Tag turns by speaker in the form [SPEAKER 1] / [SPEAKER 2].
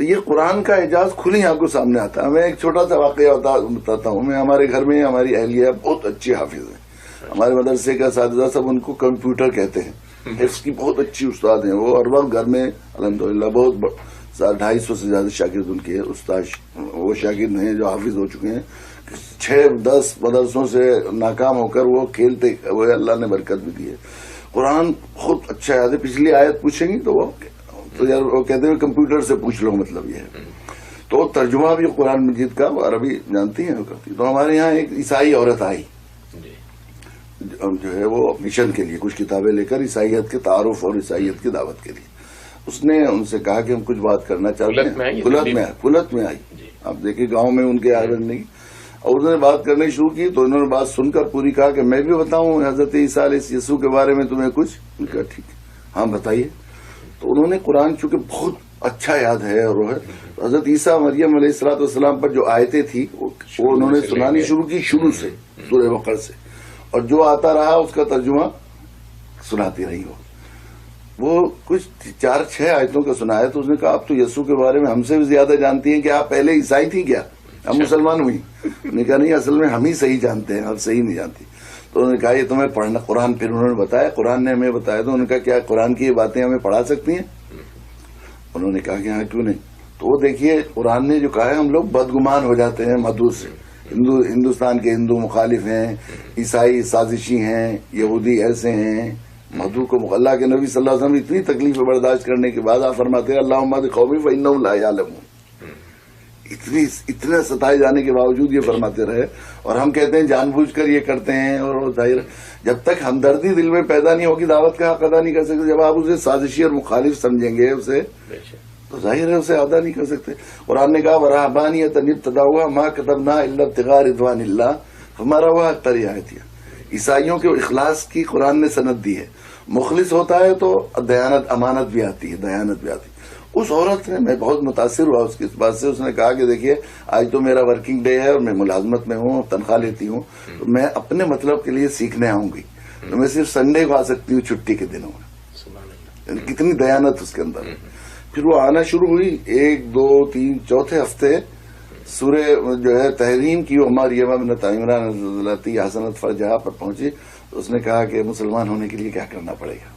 [SPEAKER 1] تو یہ قرآن کا اعجاز کھلی آنکھوں سامنے آتا ہے. میں ایک چھوٹا سا واقعہ بتاتا ہوں. میں ہمارے گھر میں ہماری اہلیہ بہت اچھی حافظ ہے. ہمارے مدرسے کا اساتذہ سب ان کو کمپیوٹر کہتے ہیں. حفظ کی بہت اچھی استاد ہیں وہ. ہر وقت گھر میں الحمدللہ بہت 250 سے زیادہ شاگرد ان کے استاد وہ شاگرد ہیں جو حافظ ہو چکے ہیں. 6-10 مدرسوں سے ناکام ہو کر وہ کھیلتے وہ اللہ نے برکت بھی دی ہے. قرآن بہت اچھا یاد ہے. پچھلی آیت پوچھیں گی تو یار وہ کہتے ہیں کمپیوٹر سے پوچھ لو, مطلب یہ ہے. تو ترجمہ بھی قرآن مجید کا وہ عربی جانتی ہیں وہ کرتی. تو ہمارے یہاں ایک عیسائی عورت آئی جو ہے وہ مشن کے لیے کچھ کتابیں لے کر عیسائیت کے تعارف اور عیسائیت کی دعوت کے لیے. اس نے ان سے کہا کہ ہم کچھ بات کرنا چاہتے ہیں. کلت میں آئی. آپ دیکھیں گاؤں میں ان کے آئرن نہیں. اور انہوں نے بات کرنی شروع کی تو انہوں نے بات سن کر پوری کہا کہ میں بھی بتاؤں حضرت عیسیٰ علیہ یسوع کے بارے میں تمہیں کچھ. کہا ٹھیک ہے, ہاں بتائیے. تو انہوں نے قرآن چونکہ بہت اچھا یاد ہے اور حضرت عیسیٰ مریم علیہ الصلوۃ والسلام پر جو آیتیں تھی وہ انہوں نے سنانی شروع کی شروع سے سورہ بقرہ سے, اور جو آتا رہا اس کا ترجمہ سناتی رہی. وہ کچھ 4-6 آیتوں کا سنایا تو اس نے کہا آپ تو یسوع کے بارے میں ہم سے بھی زیادہ جانتی ہیں کہ آپ پہلے عیسائی تھی کیا, ہم مسلمان ہوئی. نے کہا نہیں, اصل میں ہم ہی صحیح جانتے ہیں, آپ صحیح نہیں جانتی. تو انہوں نے کہا یہ تمہیں پڑھنا قرآن. پھر انہوں نے بتایا قرآن نے ہمیں بتایا. تو انہوں نے کہا کیا قرآن کی یہ باتیں ہمیں پڑھا سکتی ہیں؟ انہوں نے کہا کہ ہاں کیوں نہیں. تو وہ دیکھیے قرآن نے جو کہا ہے ہم لوگ بدگمان ہو جاتے ہیں مدعو سے. ہندوستان کے ہندو مخالف ہیں, عیسائی سازشی ہیں, یہودی ایسے ہیں. مدعو کو اللہ کے نبی صلی اللہ علیہ وسلم اتنی تکلیفیں برداشت کرنے کے بعد آپ فرماتے ہیں اللہم اہد قومی فانہم لا یعلمون. اتنے ستائے جانے کے باوجود یہ فرماتے رہے. اور ہم کہتے ہیں جان بوجھ کر یہ کرتے ہیں. اور ظاہر جب تک ہمدردی دل میں پیدا نہیں ہوگی دعوت کا حق ادا نہیں کر سکتے. جب آپ اسے سازشی اور مخالف سمجھیں گے اسے تو ظاہر ہے اسے ادا نہیں کر سکتے. قرآن نے کہا ورہبانیۃ ابتدعوها ما كتبناها الا ابتغاء رضوان اللہ ہمارا وہ اختری آیت ہے. عیسائیوں کے اخلاص کی قرآن نے سند دی ہے. مخلص ہوتا ہے تو دیانت امانت بھی آتی ہے, دیانت بھی آتی ہے. اس عورت نے میں بہت متاثر ہوا اس کی اس بات سے. اس نے کہا کہ دیکھیے آج تو میرا ورکنگ ڈے ہے اور میں ملازمت میں ہوں, تنخواہ لیتی ہوں, تو میں اپنے مطلب کے لیے سیکھنے آؤں گی تو میں صرف سنڈے کو آ سکتی ہوں چھٹی کے دنوں میں. کتنی دیانت اس کے اندر. پھر وہ آنا شروع ہوئی. 1 2 3 چوتھے ہفتے سورہ جو ہے تحریم کی مریم ابنۃ عمران التی حسنت فرجہا پر پہنچی. تو اس نے کہا کہ مسلمان ہونے کے لیے کیا کرنا پڑے گا.